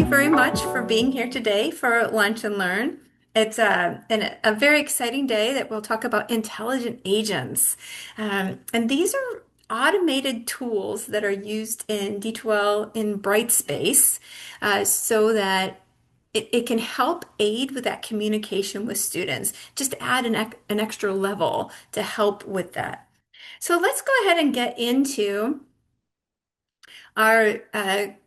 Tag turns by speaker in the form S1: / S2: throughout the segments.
S1: you very much for being here today for Lunch and Learn. It's a very exciting day that we'll talk about intelligent agents. And these are automated tools that are used in D2L in Brightspace so that it can help aid with that communication with students, just add an extra level to help with that. So let's go ahead and get into our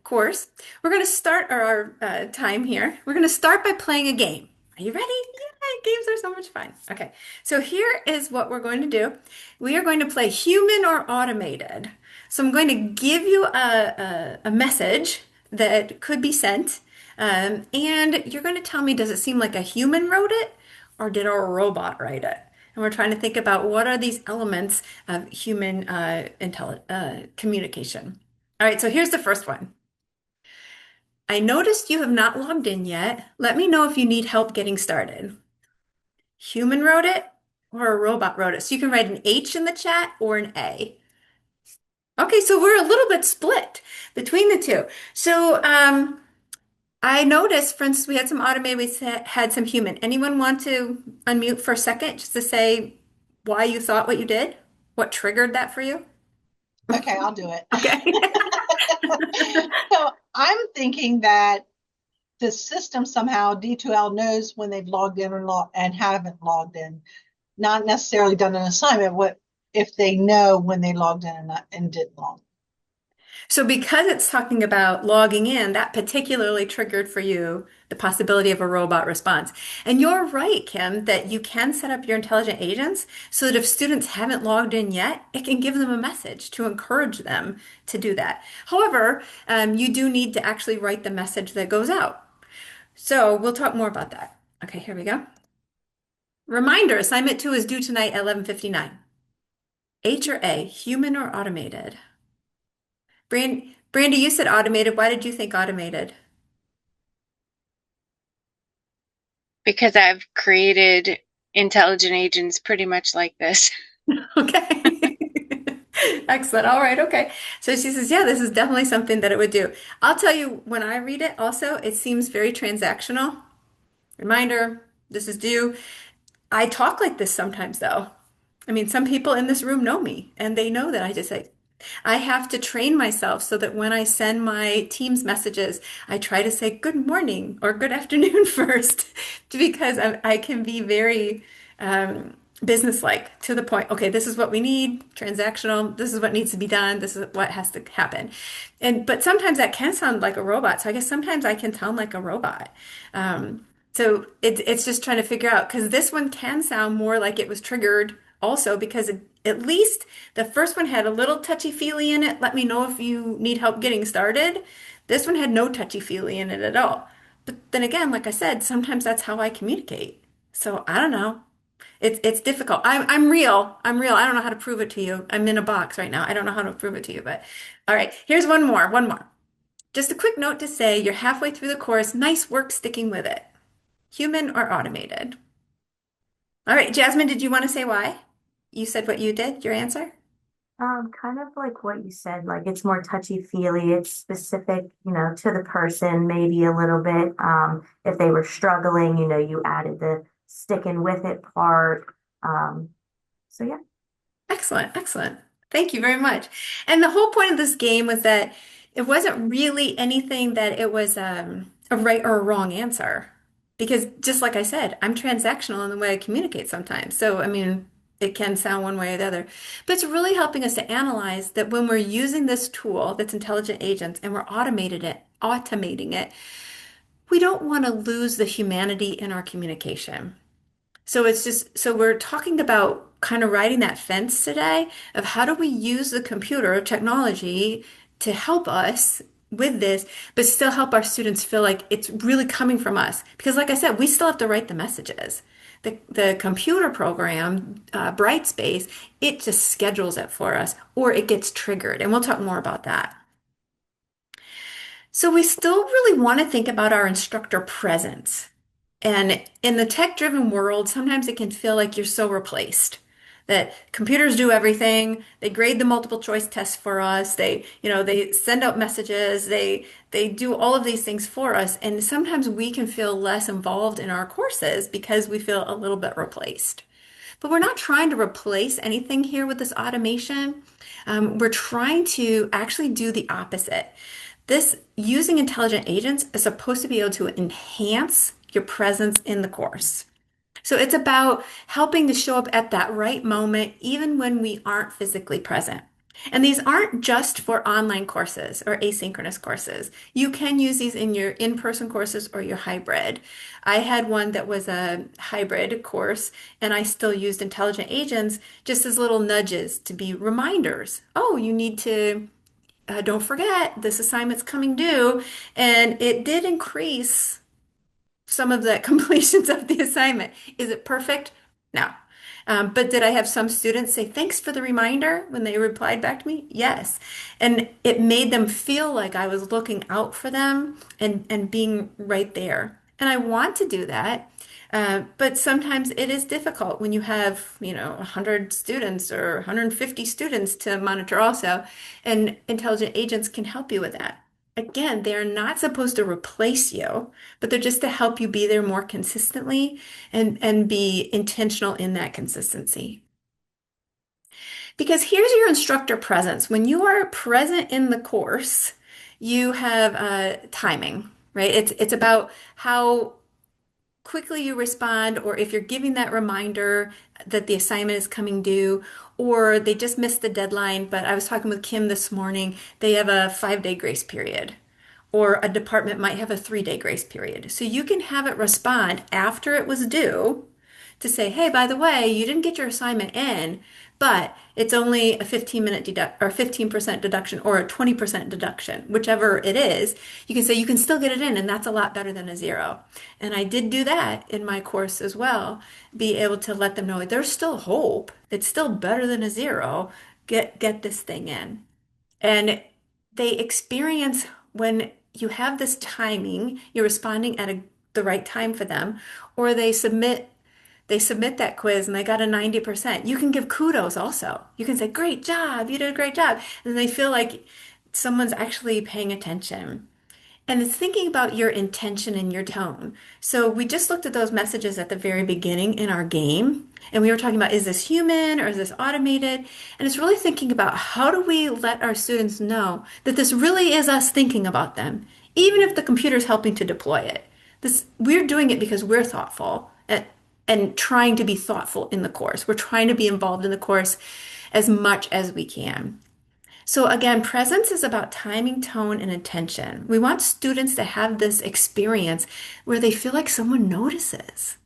S1: course. We're going to start our time here. We're going to start by playing a game. Are you ready? Yeah, games are so much fun. Okay, so here is what we're going to do. We are going to play human or automated. So I'm going to give you a message that could be sent, and you're going to tell me, does it seem like a human wrote it or did a robot write it? And we're trying to think about what are these elements of human communication. All right, so here's the first one. I noticed you have not logged in yet. Let me know if you need help getting started. Human wrote it or a robot wrote it. So you can write an H in the chat or an A. Okay, so we're a little bit split between the two. So I noticed, for instance, we had some automated, had some human. Anyone want to unmute for a second just to say why you thought what you did? What triggered that for you?
S2: Okay, I'll do it.
S1: Okay.
S2: So I'm thinking that the system somehow, D2L knows when they've logged in and haven't logged in, not necessarily done an assignment, what if they know when they logged in and didn't log.
S1: So because it's talking about logging in, that particularly triggered for you the possibility of a robot response. And you're right, Kim, that you can set up your intelligent agents so that if students haven't logged in yet, it can give them a message to encourage them to do that. However, you do need to actually write the message that goes out. So we'll talk more about that. Okay, here we go. Reminder, assignment 2 is due tonight at 11:59. H or A, human or automated? Brandy, you said automated. Why did you think automated?
S3: Because I've created intelligent agents pretty much like this.
S1: Okay. Excellent. All right. Okay. So she says, yeah, this is definitely something that it would do. I'll tell you, when I read it also, it seems very transactional. Reminder, this is due. I talk like this sometimes, though. I mean, some people in this room know me and they know that I just say, I have to train myself so that when I send my Teams messages, I try to say good morning or good afternoon first because I can be very businesslike to the point. Okay, this is what we need, transactional. This is what needs to be done. This is what has to happen. But sometimes that can sound like a robot. So I guess sometimes I can sound like a robot. So it's just trying to figure out because this one can sound more like it was triggered also because at least the first one had a little touchy-feely in it. Let me know if you need help getting started. This one had no touchy-feely in it at all. But then again, like I said, sometimes that's how I communicate. So I don't know. It's difficult. I'm real. I'm real. I don't know how to prove it to you. I'm in a box right now. I don't know how to prove it to you, but all right, here's one more. One more. Just a quick note to say you're halfway through the course. Nice work sticking with it. Human or automated? All right, Jasmine, did you want to say why? You said what you did, your answer?
S4: Kind of like what you said, like it's more touchy-feely, it's specific, to the person, maybe a little bit. If they were struggling, you added the sticking with it part. So yeah.
S1: Excellent, excellent. Thank you very much. And the whole point of this game was that it wasn't really anything that it was a right or a wrong answer. Because just like I said, I'm transactional in the way I communicate sometimes. So, I mean, it can sound one way or the other. But it's really helping us to analyze that when we're using this tool that's intelligent agents and we're automating it, we don't want to lose the humanity in our communication. So it's just, so we're talking about kind of riding that fence today of how do we use the computer technology to help us with this, but still help our students feel like it's really coming from us. Because like I said, we still have to write the messages. The computer program, Brightspace, it just schedules it for us or it gets triggered. And we'll talk more about that. So we still really want to think about our instructor presence. And in the tech-driven world, sometimes it can feel like you're so replaced, that computers do everything. They grade the multiple choice tests for us. They send out messages. They do all of these things for us. And sometimes we can feel less involved in our courses because we feel a little bit replaced. But we're not trying to replace anything here with this automation. We're trying to actually do the opposite. This using intelligent agents is supposed to be able to enhance your presence in the course. So it's about helping to show up at that right moment, even when we aren't physically present. And these aren't just for online courses or asynchronous courses. You can use these in your in-person courses or your hybrid. I had one that was a hybrid course, and I still used intelligent agents just as little nudges to be reminders. Oh, you need to, don't forget, this assignment's coming due. And it did increase some of the completions of the assignment. Is it perfect? No. But did I have some students say, thanks for the reminder when they replied back to me? Yes. And it made them feel like I was looking out for them and being right there. And I want to do that. But sometimes it is difficult when you have, 100 students or 150 students to monitor also, and intelligent agents can help you with that. Again, they're not supposed to replace you, but they're just to help you be there more consistently and be intentional in that consistency. Because here's your instructor presence. When you are present in the course, you have timing, right? It's about how quickly you respond, or if you're giving that reminder that the assignment is coming due, or they just missed the deadline. But I was talking with Kim this morning, they have a 5-day grace period, or a department might have a 3-day grace period. So you can have it respond after it was due to say, hey, by the way, you didn't get your assignment in, but it's only a 15-minute deduct or 15% deduction or a 20% deduction, whichever it is. You can say you can still get it in, and that's a lot better than a zero. And I did do that in my course as well, be able to let them know there's still hope. It's still better than a zero. Get this thing in. And they experience when you have this timing, you're responding at the right time for them, or they submit that quiz and they got a 90%. You can give kudos also. You can say, great job, you did a great job. And they feel like someone's actually paying attention. And it's thinking about your intention and your tone. So we just looked at those messages at the very beginning in our game, and we were talking about, is this human or is this automated? And it's really thinking about how do we let our students know that this really is us thinking about them, even if the computer's helping to deploy it. We're doing it because we're thoughtful and trying to be thoughtful in the course. We're trying to be involved in the course as much as we can. So again, presence is about timing, tone, and attention. We want students to have this experience where they feel like someone notices.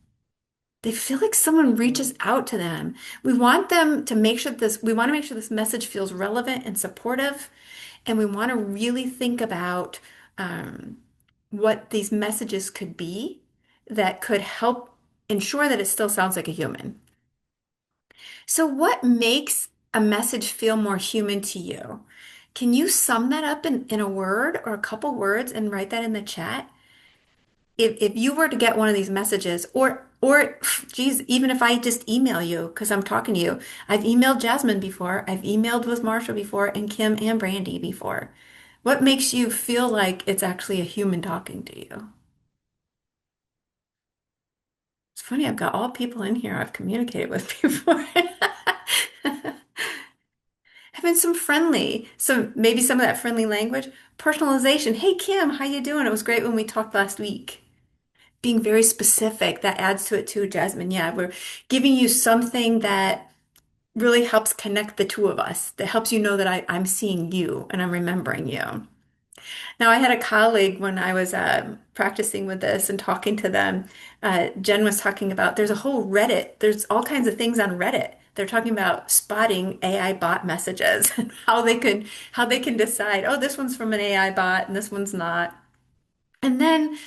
S1: They feel like someone reaches out to them. We want them to make sure we want to make sure this message feels relevant and supportive. And we want to really think about what these messages could be that could help ensure that it still sounds like a human. So, what makes a message feel more human to you? Can you sum that up in a word or a couple words and write that in the chat? If you were to get one of these messages, or geez, even if I just email you because I'm talking to you, I've emailed Jasmine before, I've emailed with Marsha before, and Kim and Brandy before. What makes you feel like it's actually a human talking to you? It's funny, I've got all people in here I've communicated with before. Having maybe some of that friendly language, personalization. Hey Kim, how you doing? It was great when we talked last week. Being very specific, that adds to it too, Jasmine. Yeah, we're giving you something that really helps connect the two of us, that helps you know that I'm seeing you and I'm remembering you. Now, I had a colleague when I was practicing with this and talking to them. Jen was talking about there's a whole Reddit, there's all kinds of things on Reddit. They're talking about spotting AI bot messages and how they can decide, oh, this one's from an AI bot and this one's not. And then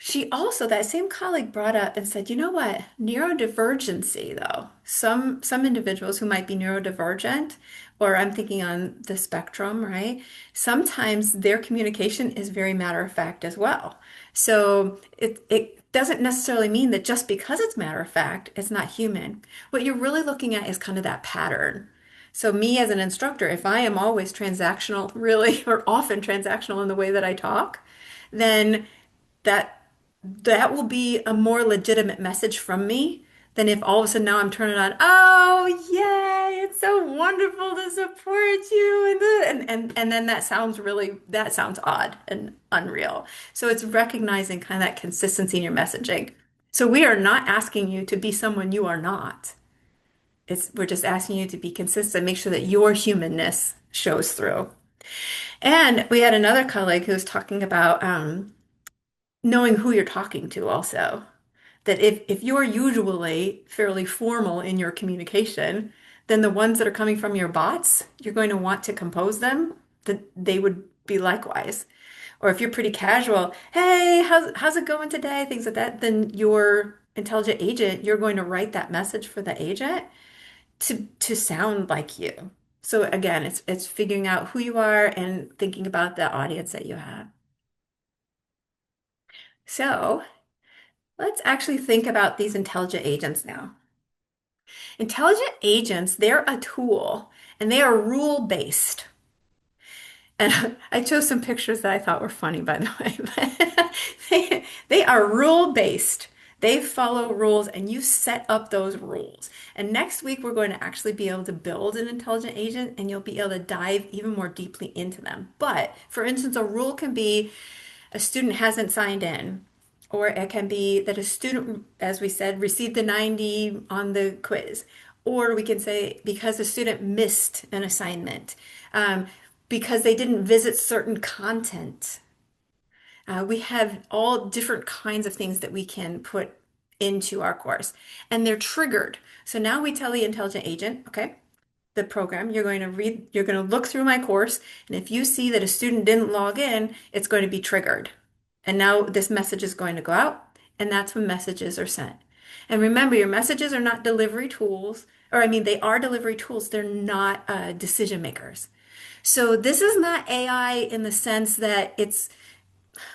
S1: that same colleague brought up and said, you know what? Neurodivergency, though. Some individuals who might be neurodivergent, or I'm thinking on the spectrum, right? Sometimes their communication is very matter of fact as well. So doesn't necessarily mean that just because it's matter of fact, it's not human. What you're really looking at is kind of that pattern. So, me as an instructor, if I am always transactional, really, or often transactional in the way that I talk, then that that will be a more legitimate message from me than if all of a sudden now I'm turning on, oh yay, it's so wonderful to support you and then that sounds odd and unreal. So it's recognizing kind of that consistency in your messaging. So we are not asking you to be someone you are not. We're just asking you to be consistent, make sure that your humanness shows through. And we had another colleague who was talking about knowing who you're talking to also. That if you're usually fairly formal in your communication, then the ones that are coming from your bots, you're going to want to compose them that they would be likewise. Or if you're pretty casual, hey, how's it going today? Things like that, then your intelligent agent, you're going to write that message for the agent to sound like you. So again, it's figuring out who you are and thinking about the audience that you have. So let's actually think about these intelligent agents now. Intelligent agents, they're a tool and they are rule-based. And I chose some pictures that I thought were funny, by the way. They are rule-based. They follow rules and you set up those rules. And next week, we're going to actually be able to build an intelligent agent and you'll be able to dive even more deeply into them. But for instance, a rule can be a student hasn't signed in, or it can be that a student, as we said, received the 90 on the quiz. Or we can say because a student missed an assignment, because they didn't visit certain content. We have all different kinds of things that we can put into our course, and they're triggered. So now we tell the intelligent agent, okay, the program, you're going to look through my course, and if you see that a student didn't log in, it's going to be triggered. And now this message is going to go out, and that's when messages are sent. And remember, your messages are not delivery tools, or I mean, they are delivery tools, they're not decision makers. So this is not AI in the sense that it's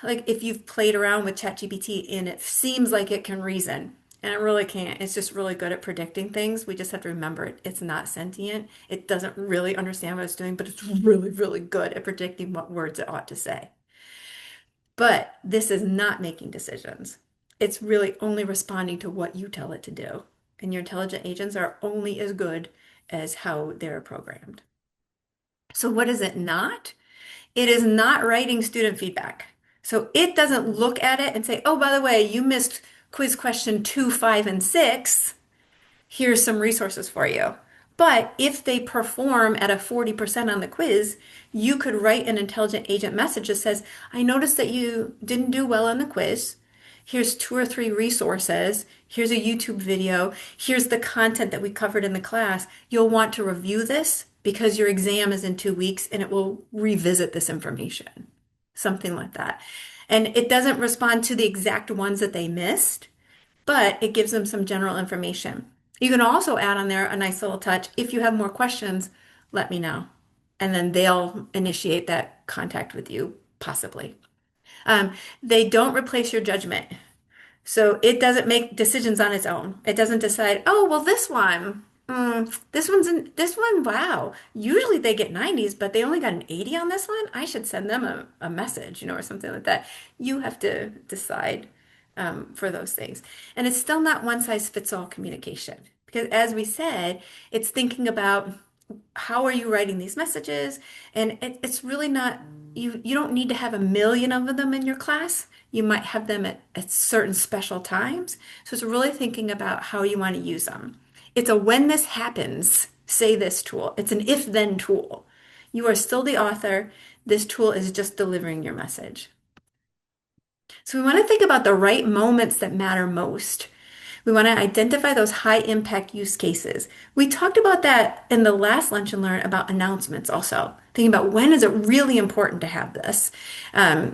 S1: like if you've played around with ChatGPT and it seems like it can reason. And it really can't. It's just really good at predicting things. We just have to remember it's not sentient. It doesn't really understand what it's doing, but it's really, really good at predicting what words it ought to say. But this is not making decisions. It's really only responding to what you tell it to do. And your intelligent agents are only as good as how they're programmed. So what is it not? It is not writing student feedback. So it doesn't look at it and say, oh, by the way, you missed quiz question 2, 5, and 6. Here's some resources for you. But if they perform at a 40% on the quiz, you could write an intelligent agent message that says, I noticed that you didn't do well on the quiz. Here's 2 or 3 resources. Here's a YouTube video. Here's the content that we covered in the class. You'll want to review this because your exam is in 2 weeks and it will revisit this information. Something like that. And it doesn't respond to the exact ones that they missed, but it gives them some general information. You can also add on there a nice little touch. If you have more questions, let me know. And then they'll initiate that contact with you, possibly. They don't replace your judgment. So it doesn't make decisions on its own. It doesn't decide, oh, well, this one, wow. Usually they get 90s, but they only got an 80 on this one. I should send them a message, or something like that. You have to decide for those things. And it's still not one size fits all communication. Because as we said, it's thinking about how are you writing these messages? And it's really not, you don't need to have a million of them in your class. You might have them at certain special times. So it's really thinking about how you want to use them. It's a when this happens, say this tool. It's an if then tool. You are still the author. This tool is just delivering your message. So we want to think about the right moments that matter most. We want to identify those high impact use cases. We talked about that in the last Lunch and Learn about announcements also, thinking about when is it really important to have this.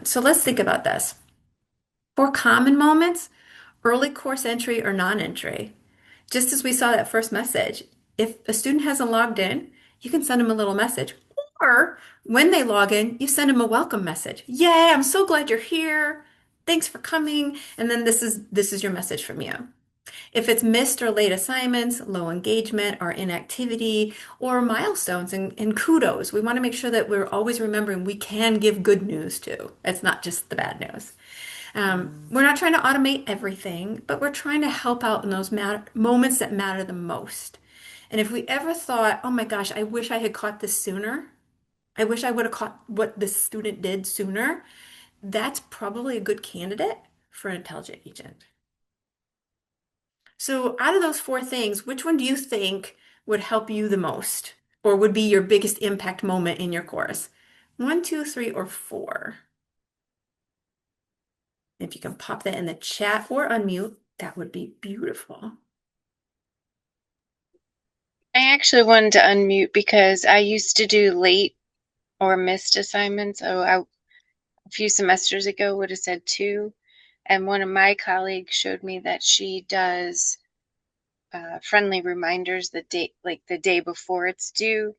S1: So let's think about this. For common moments, early course entry or non-entry, just as we saw that first message, if a student hasn't logged in, you can send them a little message. Or when they log in, you send them a welcome message. Yay, I'm so glad you're here. thanks for coming, and then this is your message from you. If it's missed or late assignments, low engagement or inactivity, or milestones and kudos, we want to make sure that we're always remembering we can give good news too. It's not just the bad news. We're not trying to automate everything, but we're trying to help out in those moments that matter the most. And if we ever thought, oh my gosh, I wish I had caught this sooner, I wish I would have caught what this student did sooner, that's probably a good candidate for an intelligent agent. So, out of those four things, which one do you think would help you the most or would be your biggest impact moment in your course? One, two, three, or four? If you can pop that in the chat or unmute, that would be beautiful.
S3: I actually wanted to unmute because I used to do late or missed assignments. A few semesters ago would have said 2. And one of my colleagues showed me that she does friendly reminders the day before it's due.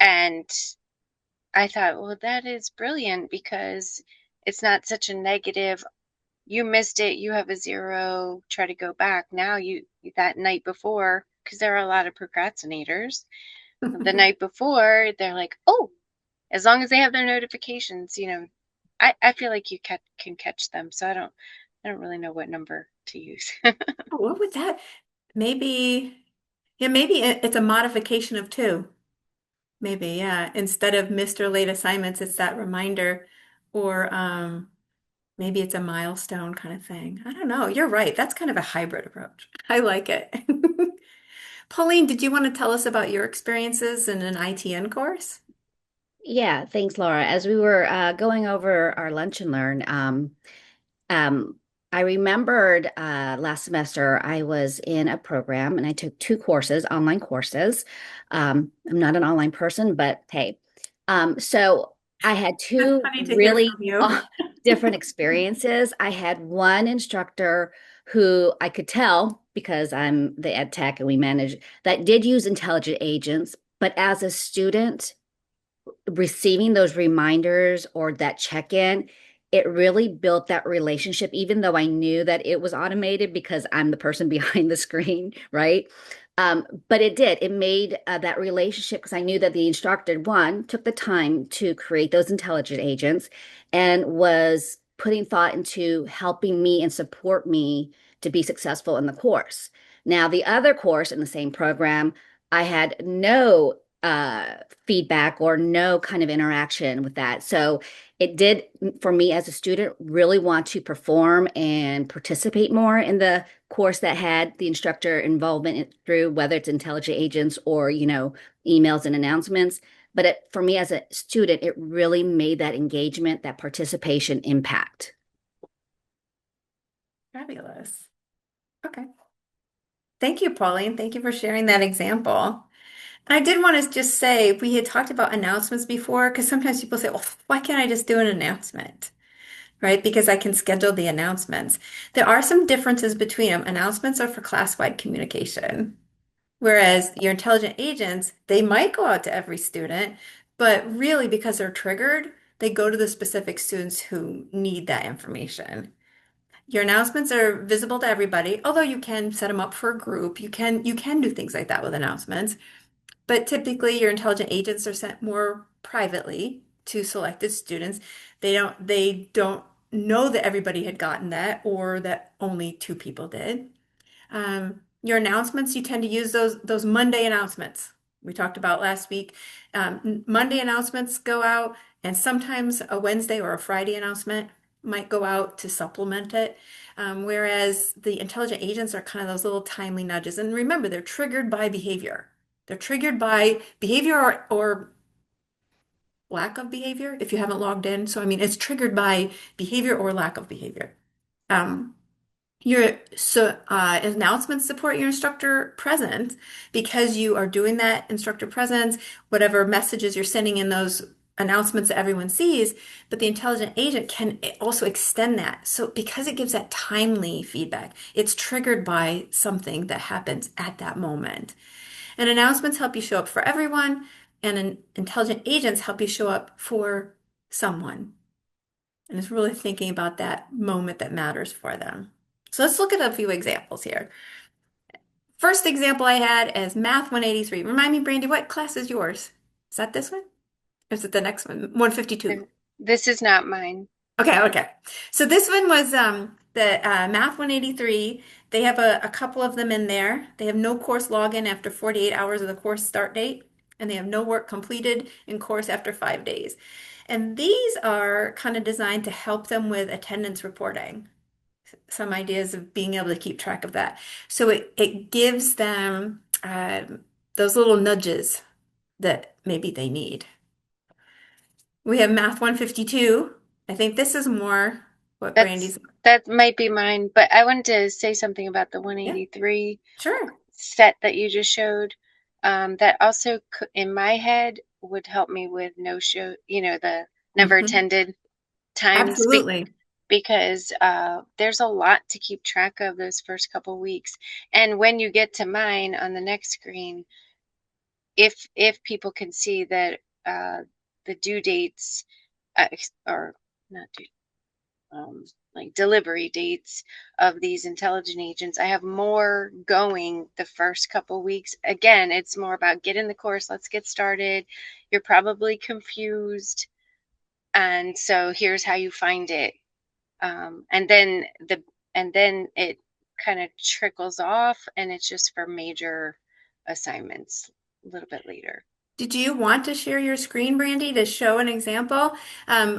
S3: And I thought, well, that is brilliant because it's not such a negative. You missed it, you have a 0, try to go back. Now that night before, because there are a lot of procrastinators, the night before, they're like, oh, as long as they have their notifications, I feel like you can catch them. So I don't really know what number to use.
S1: What would that? Maybe, yeah, maybe it's a modification of two. Maybe, yeah. Instead of missed or late assignments, it's that reminder, or maybe it's a milestone kind of thing. I don't know. You're right. That's kind of a hybrid approach. I like it. Pauline, did you want to tell us about your experiences in an ITN course?
S5: Yeah, thanks, Laura. As we were going over our lunch and learn, um, I remembered last semester I was in a program and I took 2 courses, online courses. I'm not an online person, but hey. So I had
S1: That's
S5: two
S1: funny to hear
S5: really
S1: from you.
S5: different experiences. I had one instructor who I could tell because I'm the ed tech and we manage that did use intelligent agents, but as a student, receiving those reminders or that check-in, it really built that relationship, even though I knew that it was automated because I'm the person behind the screen, right? But it did. It made that relationship because I knew that the instructor, one, took the time to create those intelligent agents and was putting thought into helping me and support me to be successful in the course. Now, the other course in the same program, I had no feedback or no kind of interaction with that. So it did, for me as a student, really want to perform and participate more in the course that had the instructor involvement through whether it's intelligent agents or, emails and announcements. But for me as a student, it really made that engagement, that participation impact.
S1: Fabulous. Okay. Thank you, Pauline. Thank you for sharing that example. I did want to just say we had talked about announcements before because sometimes people say, well, why can't I just do an announcement? Right? Because I can schedule the announcements. There are some differences between them. Announcements are for class-wide communication, whereas your intelligent agents, they might go out to every student, but really because they're triggered, they go to the specific students who need that information. Your announcements are visible to everybody, although you can set them up for a group. You can do things like that with announcements. But typically, your intelligent agents are sent more privately to selected students. They don't know that everybody had gotten that or that only 2 people did. Your announcements, you tend to use those Monday announcements we talked about last week. Monday announcements go out, and sometimes a Wednesday or a Friday announcement might go out to supplement it. Whereas the intelligent agents are kind of those little timely nudges. And remember, they're triggered by behavior. They're triggered by behavior or lack of behavior if you haven't logged in. So, I mean, it's triggered by behavior or lack of behavior. Um, your announcements support your instructor presence because you are doing that instructor presence, whatever messages you're sending in those announcements that everyone sees, but the intelligent agent can also extend that. So because it gives that timely feedback, it's triggered by something that happens at that moment. And announcements help you show up for everyone, and intelligent agents help you show up for someone. and is really thinking about that moment that matters for them. So let's look at a few examples here. First example I had is Math 183. Remind me, Brandy, what class is yours? Is that this one? Or is it the next one? 152.
S3: This is not mine.
S1: Okay, okay. So this one was the Math 183. They have a couple of them in there. They have no course login after 48 hours of the course start date, and they have no work completed in course after 5 days. And these are kind of designed to help them with attendance reporting, some ideas of being able to keep track of that. So it gives them those little nudges that maybe they need. We have Math 152. I think this is more what Brandy's.
S3: That might be mine, but I wanted to say something about the
S1: Yeah,
S3: 183
S1: sure.
S3: set that you just showed. That also in my head would help me with no show, the never
S1: Hmm.
S3: attended times
S1: Absolutely.
S3: because there's a lot to keep track of those first couple weeks. And when you get to mine on the next screen, if people can see that the due dates or not due, like delivery dates of these intelligent agents. I have more going the first couple weeks. Again, it's more about get in the course, let's get started. You're probably confused, and so here's how you find it. And then it kind of trickles off, and it's just for major assignments a little bit later.
S1: Did you want to share your screen, Brandy, to show an example?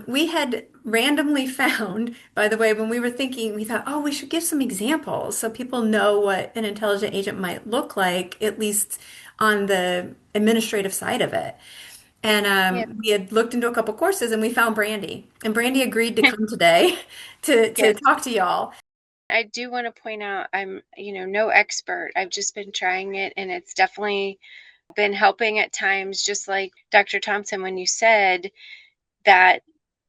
S1: We had randomly found, by the way, when we were thinking, we thought, oh, we should give some examples so people know what an intelligent agent might look like, at least on the administrative side of it. And
S3: Yeah.
S1: we had looked into a couple courses and we found Brandy. And Brandy agreed to come today to
S3: Yes.
S1: talk to y'all.
S3: I do want to point out I'm, no expert. I've just been trying it, and it's definitely been helping at times, just like Dr. Thompson, when you said that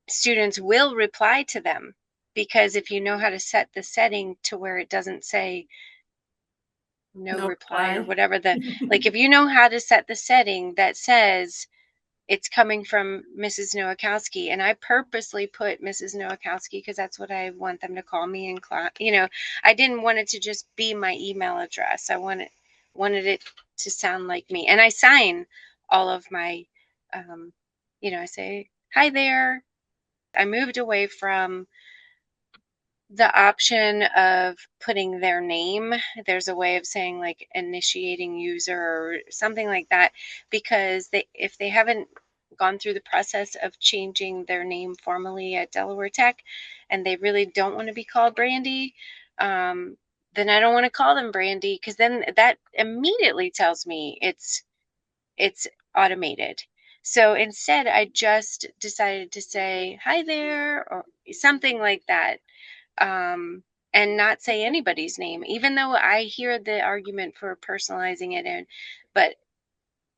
S3: students will reply to them. Because if you know how to set the setting to where it doesn't say no
S1: No
S3: reply or
S1: reply.
S3: whatever, like if you know how to set the setting that says it's coming from Mrs. Nowakowski, and I purposely put Mrs. Nowakowski because that's what I want them to call me in class. I didn't want it to just be my email address. I wanted it to sound like me, and I sign all of my, I say hi there. I moved away from the option of putting their name. There's a way of saying like initiating user or something like that, because if they haven't gone through the process of changing their name formally at Delaware Tech and they really don't want to be called Brandy, then I don't want to call them Brandy, because then that immediately tells me it's automated. So instead, I just decided to say hi there or something like that, and not say anybody's name, even though I hear the argument for personalizing it in. But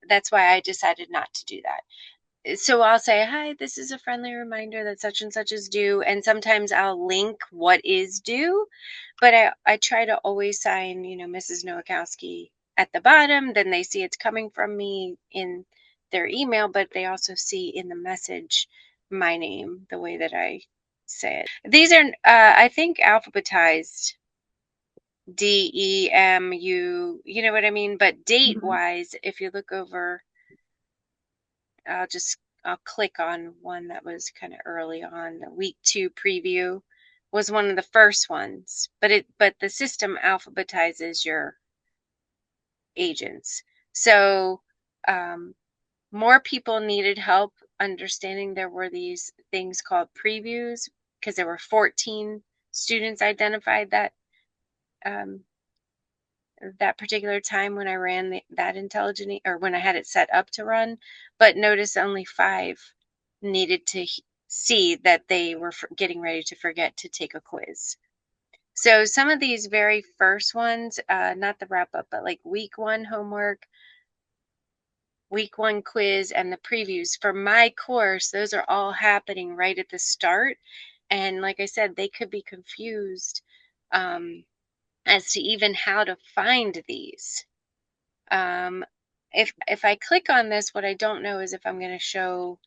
S3: that's why I decided not to do that. So I'll say, hi, this is a friendly reminder that such and such is due. And sometimes I'll link what is due, but I try to always sign, Mrs. Nowakowski at the bottom. Then they see it's coming from me in their email, but they also see in the message my name, the way that I say it. These are, I think, alphabetized DEMU, you know what I mean? But date
S1: Mhm.
S3: wise, if you look over, I'll click on one that was kind of early on. The week 2 preview was one of the first ones, but the system alphabetizes your agents. So more people needed help understanding there were these things called previews, because there were 14 students identified um, that particular time when I ran that intelligent, or when I had it set up to run. But notice only 5 needed to see that they were getting ready to forget to take a quiz. So some of these very first ones, not the wrap up, but like week 1 homework, week 1 quiz, and the previews for my course, those are all happening right at the start. And like I said, they could be confused as to even how to find these. If I click on this, what I don't know is if I'm going to show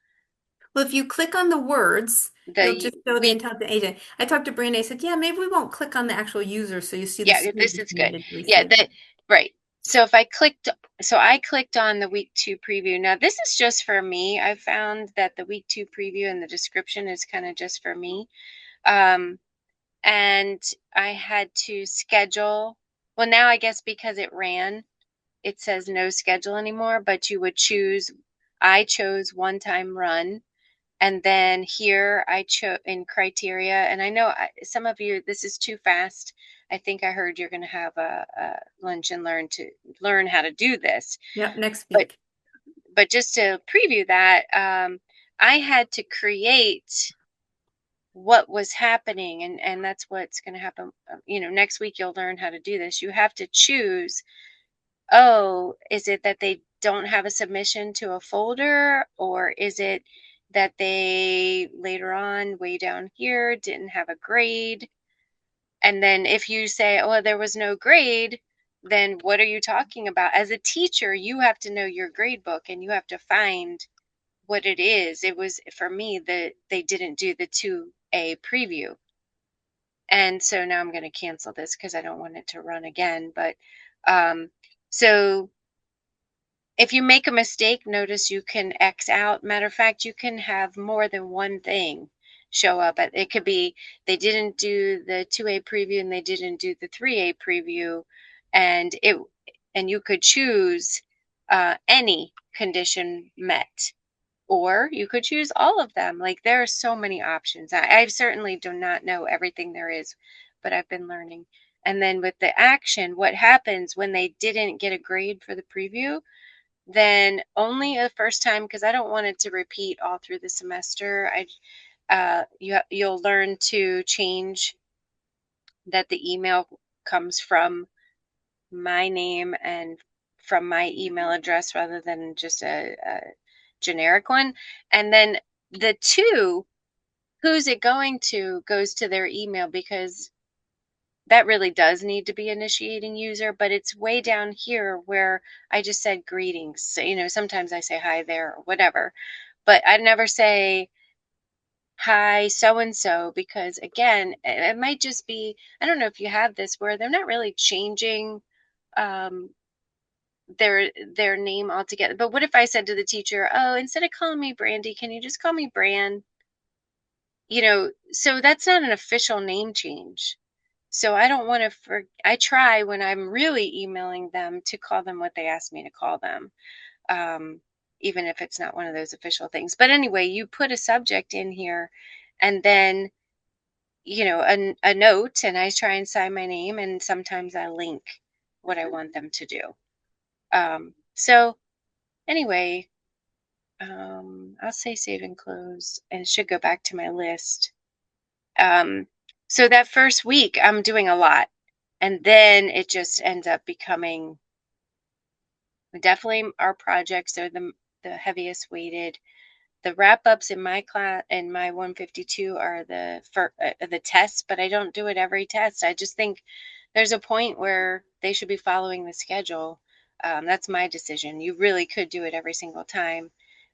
S1: Well, if you click on the words, it'll
S3: The
S1: just show the
S3: week,
S1: intelligent agent. I talked to Brandy. I said, yeah, maybe we won't click on the actual user so you see the
S3: yeah, this
S1: students
S3: is good. Yeah,
S1: individually.
S3: the right. So if I clicked on the week 2 preview. Now this is just for me. I found that the week 2 preview and the description is kind of just for me. Um, and I had to schedule. Well, now I guess because it ran, it says no schedule anymore, but you would choose. I chose one time run. And then here I chose in criteria, and I know some of you, this is too fast. I think I heard you're going to have a lunch and learn to learn how to do this.
S1: Yep, next
S3: But
S1: week.
S3: just to preview that, I had to create what was happening, and that's what's going to happen. Next week you'll learn how to do this. You have to choose. Oh, is it that they don't have a submission to a folder, or is it that they later on, way down here, didn't have a grade? And then if you say, oh, there was no grade, then what are you talking about? As a teacher, you have to know your grade book and you have to find what it is. It was for me that they didn't do the 2A preview. And so now I'm going to cancel this because I don't want it to run again. But so if you make a mistake, notice you can X out. Matter of fact, you can have more than one thing show up. It could be they didn't do the 2A preview and they didn't do the 3A preview, and you could choose any condition met, or you could choose all of them. Like there are so many options. I certainly do not know everything there is, but I've been learning. And then with the action, what happens when they didn't get a grade for the preview? Then only the first time, because I don't want it to repeat all through the semester. You'll learn to change that the email comes from my name and from my email address rather than just a generic one. And then the 2, who's it going to, goes to their email, because that really does need to be initiating user, but it's way down here where I just said greetings. So, sometimes I say hi there or whatever, but I never say hi so and so, because again, it might just be, I don't know if you have this where they're not really changing um, their name altogether. But what if I said to the teacher, oh, instead of calling me Brandy, can you just call me Bran? So that's not an official name change. So I don't want to I try when I'm really emailing them to call them what they asked me to call them, um, even if it's not one of those official things. But anyway, you put a subject in here and then, a note, and I try and sign my name, and sometimes I link what I want them to do. So anyway, I'll say save and close, and it should go back to my list. So that first week, I'm doing a lot. And then it just ends up becoming definitely our projects are the heaviest weighted. The wrap ups in my class in my 152 are the tests, but I don't do it every test. I just think there's a point where they should be following the schedule. That's my decision. You really could do it every single time.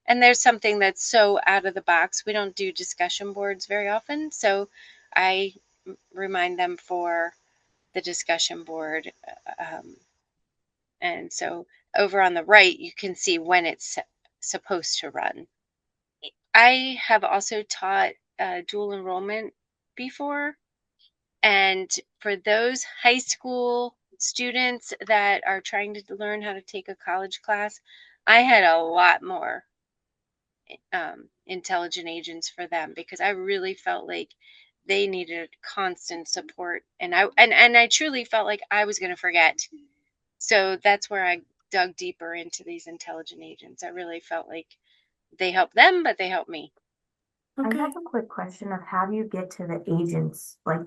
S3: And there's something that's so out of the box. We don't do discussion boards very often, so I remind them for the discussion board. And so over on the right, you can see when it's supposed to run. I have also taught dual enrollment before. And for those high school students that are trying to learn how to take a college class, I had a lot more intelligent agents for them, because I really felt like they needed constant support. And I truly felt like I was going to forget. So that's where I dug deeper into these intelligent agents. I really felt like they helped them, but they helped me.
S4: I
S1: Okay.
S4: have a quick question of how do you get to the agents like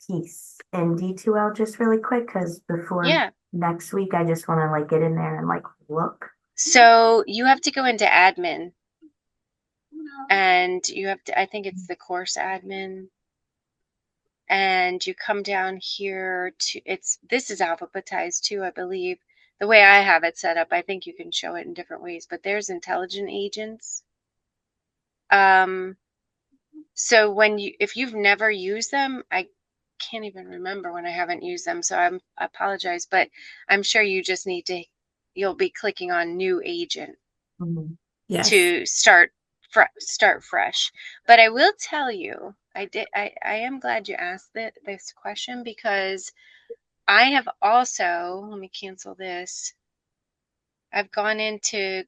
S4: piece in D2L just really quick because before
S3: Yeah.
S4: next week I just want to like get in there and like look.
S3: So you have to go into admin, and you have to, I think it's the course admin, and you come down here to, this is alphabetized too, I believe. The way I have it set up, I think you can show it in different ways, but there's intelligent agents. So if you've never used them, I can't even remember when I haven't used them, so I apologize, but I'm sure you just you'll be clicking on new agent
S4: Mhm.
S1: Yes.
S3: to start fresh. But I will tell you, I am glad you asked this question, because I have also, let me cancel this. I've gone into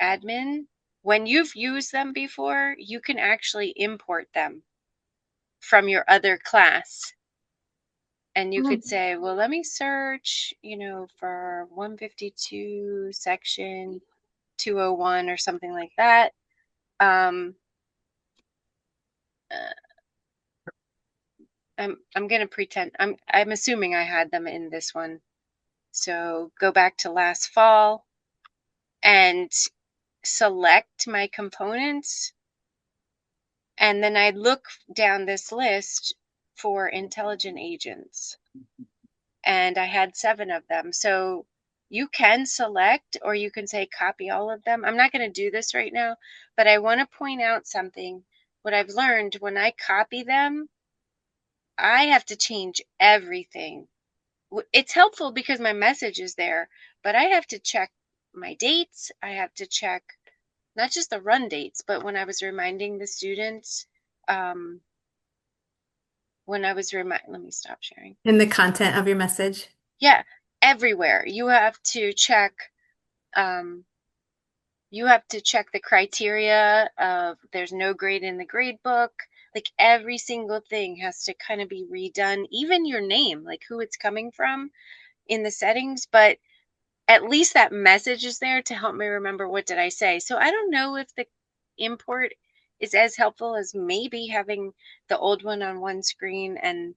S3: admin. When you've used them before, you can actually import them from your other class. And you could say, well, let me search, for 152 section 201 or something like that. Um, uh, I'm gonna pretend I'm assuming I had them in this one. So go back to last fall and select my components, and then I look down this list for intelligent agents, and I had 7 of them. So you can select, or you can say copy all of them. I'm not going to do this right now, but I want to point out something. What I've learned, when I copy them, I have to change everything. It's helpful because my message is there, but I have to check my dates. I have to check not just the run dates, but when I was reminding the students, um, let me stop sharing.
S1: In the content of your message.
S3: Yeah, everywhere. Um, you have to check the criteria of there's no grade in the grade book. Like every single thing has to kind of be redone, even your name, like who it's coming from in the settings, but at least that message is there to help me remember what did I say. So I don't know if the import is as helpful as maybe having the old one on one screen and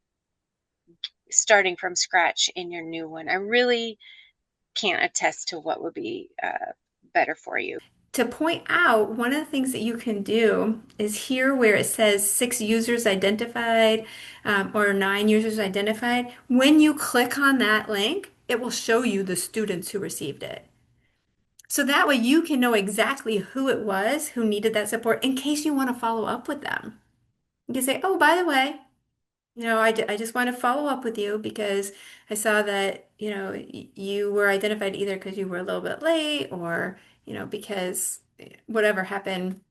S3: starting from scratch in your new one. I really can't attest to what would be better for you.
S1: To point out, one of the things that you can do is here where it says 6 users identified or 9 users identified. When you click on that link, it will show you the students who received it. So that way you can know exactly who it was who needed that support in case you want to follow up with them. You can say, oh, by the way, I just want to follow up with you because I saw that, you were identified either because you were a little bit late or, because whatever happened,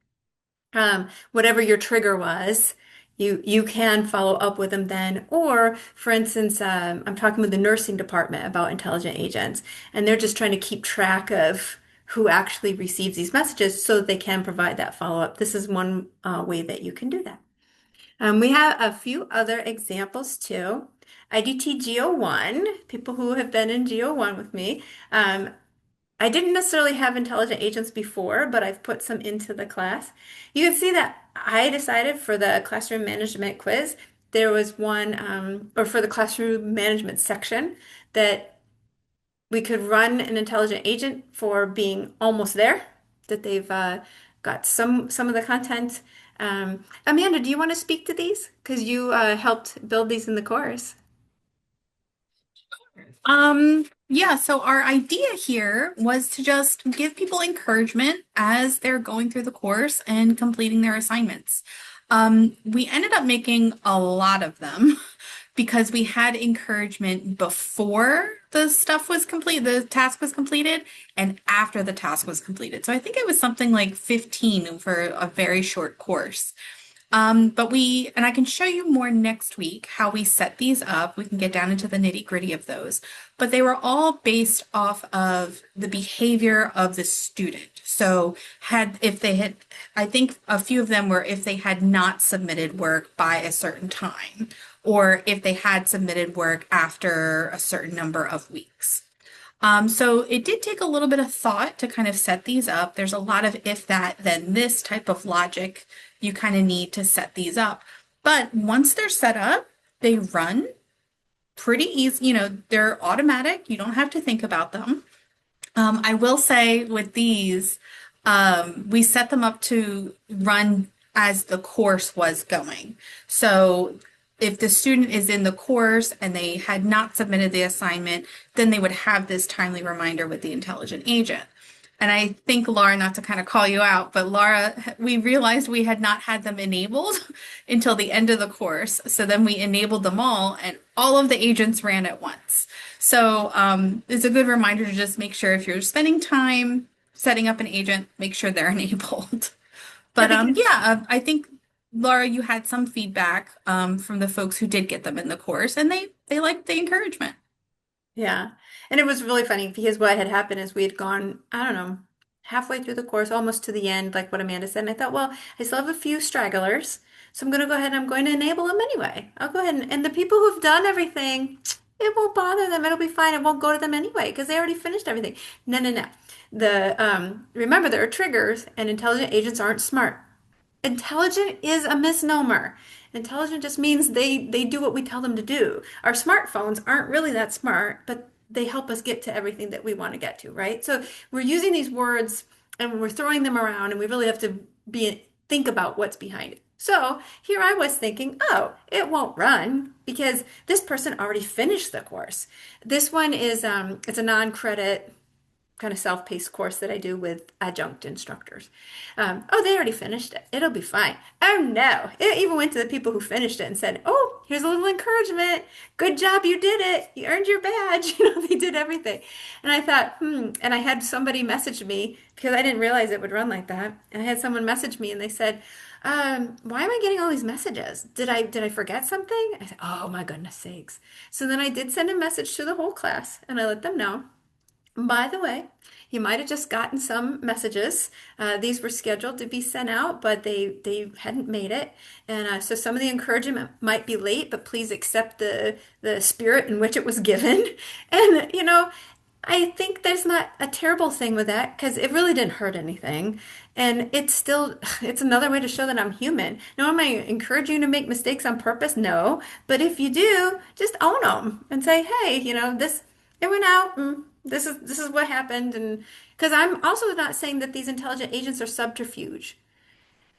S1: whatever your trigger was, you can follow up with them then. Or, for instance, I'm talking with the nursing department about intelligent agents, and they're just trying to keep track of who actually receives these messages so that they can provide that follow-up. This is one way that you can do that. We have a few other examples too. IDT GO1, people who have been in GO1 with me. I didn't necessarily have intelligent agents before, but I've put some into the class. You can see that I decided for the classroom management quiz, there was one, or for the classroom management section, that we could run an intelligent agent for being almost there, that they've got some of the content. Amanda, do you want to speak to these? Because you helped build these in the course.
S6: Yeah, so our idea here was to just give people encouragement as they're going through the course and completing their assignments. We ended up making a lot of them because we had encouragement before the stuff was complete, the task was completed, and after the task was completed. So I think it was something like 15 for a very short course. And I can show you more next week how we set these up. We can get down into the nitty-gritty of those. But they were all based off of the behavior of the student. So I think a few of them were if they had not submitted work by a certain time, or if they had submitted work after a certain number of weeks. So it did take a little bit of thought to kind of set these up. There's a lot of if that, then this type of logic you kind of need to set these up. But once they're set up, they run pretty easy. They're automatic. You don't have to think about them. I will say with these, we set them up to run as the course was going. So if the student is in the course and they had not submitted the assignment, then they would have this timely reminder with the intelligent agent. And I think, Laura, not to kind of call you out, but Laura, we realized we had not had them enabled until the end of the course. So then we enabled them all, and all of the agents ran at once. So it's a good reminder to just make sure if you're spending time setting up an agent, make sure they're enabled.
S1: Yeah,
S6: But yeah, I think Laura, you had some feedback from the folks who did get them in the course, and they liked the encouragement.
S1: yeah. And it was really funny because what had happened is we had gone, I don't know, halfway through the course, almost to the end, like what Amanda said. And I thought, well, I still have a few stragglers. So I'm going to go ahead and I'm going to enable them anyway. I'll go ahead and the people who've done everything, it won't bother them. It'll be fine. It won't go to them anyway because they already finished everything. No, no, no. Remember, there are triggers and intelligent agents aren't smart. Intelligent is a misnomer. Intelligent just means they do what we tell them to do. Our smartphones aren't really that smart, but they help us get to everything that we want to get to, right? So we're using these words and we're throwing them around and we really have to think about what's behind it. So here I was thinking, oh, it won't run because this person already finished the course. This one is it's a non-credit kind of self-paced course that I do with adjunct instructors. Oh, they already finished it. It'll be fine. Oh no. It even went to the people who finished it and said, oh, here's a little encouragement. Good job. You did it. You earned your badge. They did everything. And I thought, and I had somebody message me because I didn't realize it would run like that. And I had someone message me and they said, why am I getting all these messages? Did I forget something? I said, oh my goodness sakes. So then I did send a message to the whole class and I let them know. By the way, you might have just gotten some messages. These were scheduled to be sent out, but they hadn't made it. And so some of the encouragement might be late, but please accept the spirit in which it was given. And, I think there's not a terrible thing with that because it really didn't hurt anything. And it's another way to show that I'm human. Now, am I encouraging you to make mistakes on purpose? No. But if you do, just own them and say, hey, it went out. And this is what happened. And because I'm also not saying that these intelligent agents are subterfuge.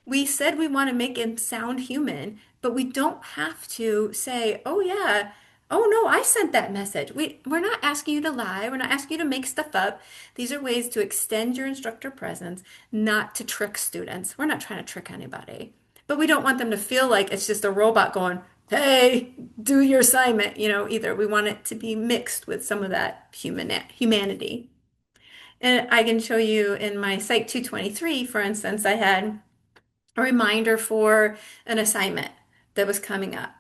S1: We said we want to make him sound human, but we don't have to say, oh yeah, oh no, I sent that message. We're not asking you to lie. We're not asking you to make stuff up. These are ways to extend your instructor presence, not to trick students. We're not trying to trick anybody. But we don't want them to feel like it's just a robot going, hey, do your assignment, either. We want it to be mixed with some of that humanity. And I can show you in my Psych 223, for instance, I had a reminder for an assignment that was coming up.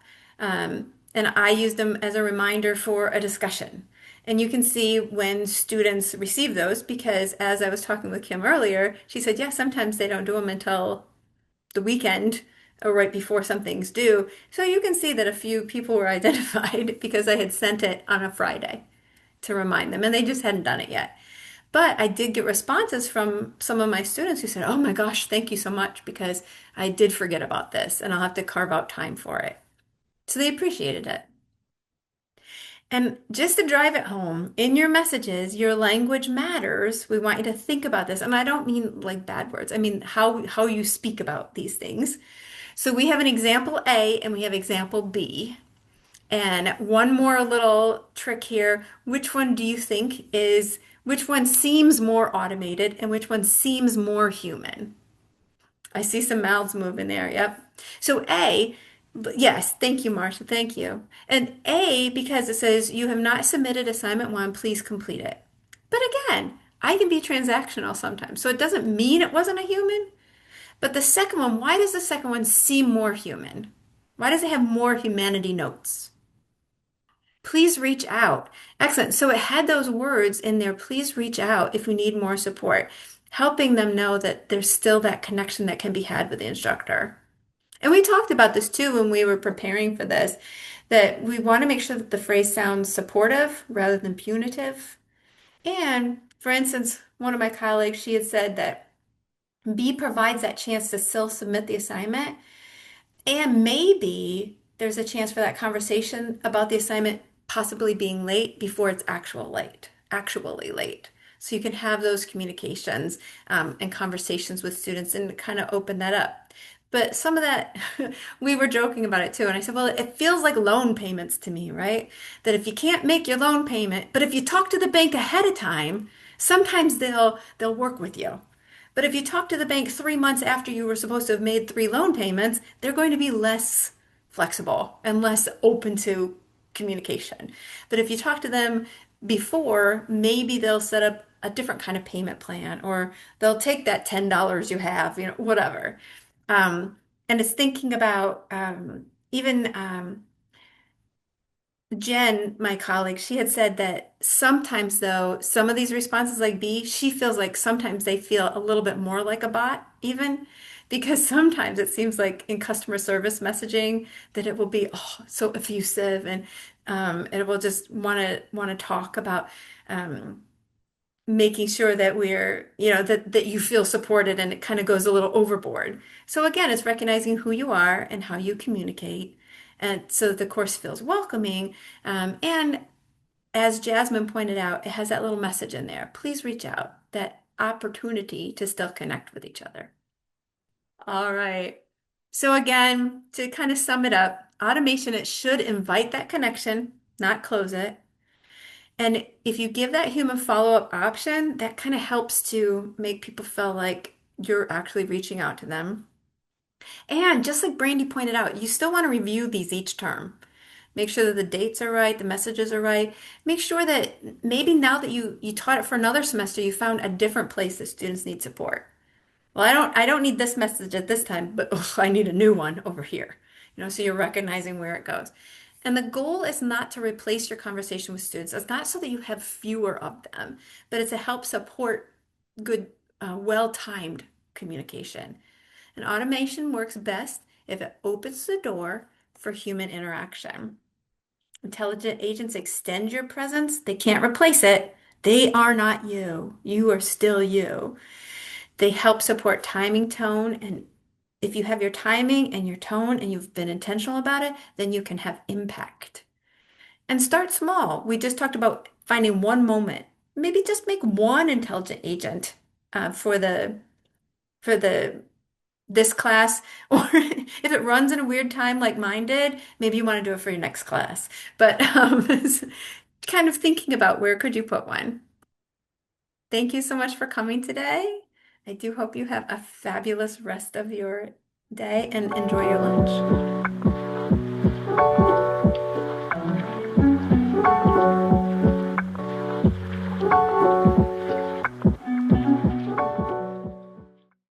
S1: And I used them as a reminder for a discussion. And you can see when students receive those because as I was talking with Kim earlier, she said, yeah, sometimes they don't do them until the weekend or right before something's due. So you can see that a few people were identified because I had sent it on a Friday to remind them and they just hadn't done it yet. But I did get responses from some of my students who said, oh my gosh, thank you so much because I did forget about this and I'll have to carve out time for it. So they appreciated it. And just to drive it home, in your messages, your language matters. We want you to think about this. And I don't mean like bad words. I mean how you speak about these things. So we have an example A and we have example B. And one more little trick here. Which one seems more automated and which one seems more human? I see some mouths moving there. Yep. So A, yes, thank you, Marcia. Thank you. And A, because it says you have not submitted assignment one, please complete it. But again, I can be transactional sometimes. So it doesn't mean it wasn't a human. But the second one, why does the second one seem more human? Why does it have more humanity notes? Please reach out. Excellent. So it had those words in there. Please reach out if you need more support, helping them know that there's still that connection that can be had with the instructor. And we talked about this too when we were preparing for this, that we want to make sure that the phrase sounds supportive rather than punitive. And for instance, one of my colleagues, she had said that B provides that chance to still submit the assignment. And maybe there's a chance for that conversation about the assignment possibly being late before it's actually late. So you can have those communications and conversations with students and kind of open that up. But some of that, we were joking about it too. And I said, well, it feels like loan payments to me, right? That if you can't make your loan payment, but if you talk to the bank ahead of time, sometimes they'll work with you. But if you talk to the bank 3 months after you were supposed to have made three loan payments, they're going to be less flexible and less open to communication. But if you talk to them before, maybe they'll set up a different kind of payment plan, or they'll take that $10 you have, whatever. Um, and it's thinking about even Jen, my colleague, she had said that sometimes, though, some of these responses like B, she feels like sometimes they feel a little bit more like a bot, even because sometimes it seems like in customer service messaging that it will be so effusive, and it will just want to talk about um, making sure that that you feel supported, and it kind of goes a little overboard. So again, it's recognizing who you are and how you communicate. And so that the course feels welcoming. And as Jasmine pointed out, it has that little message in there. Please reach out, that opportunity to still connect with each other. All right. So again, to kind of sum it up, automation, it should invite that connection, not close it. And if you give that human follow-up option, that kind of helps to make people feel like you're actually reaching out to them. And just like Brandy pointed out, you still want to review these each term. Make sure that the dates are right, the messages are right. Make sure that maybe now that you taught it for another semester, you found a different place that students need support. Well, I don't need this message at this time, but I need a new one over here. So you're recognizing where it goes. And the goal is not to replace your conversation with students. It's not so that you have fewer of them, but it's to help support good, well-timed communication. And automation works best if it opens the door for human interaction. Intelligent agents extend your presence. They can't replace it. They are not you. You are still you. They help support timing, tone, and if you have your timing and your tone and you've been intentional about it, then you can have impact. And start small. We just talked about finding one moment. Maybe just make one intelligent agent for the this class, or if it runs in a weird time like mine did, maybe you want to do it for your next class. But it's kind of thinking about where could you put one. Thank you so much for coming today. I do hope you have a fabulous rest of your day and enjoy your lunch.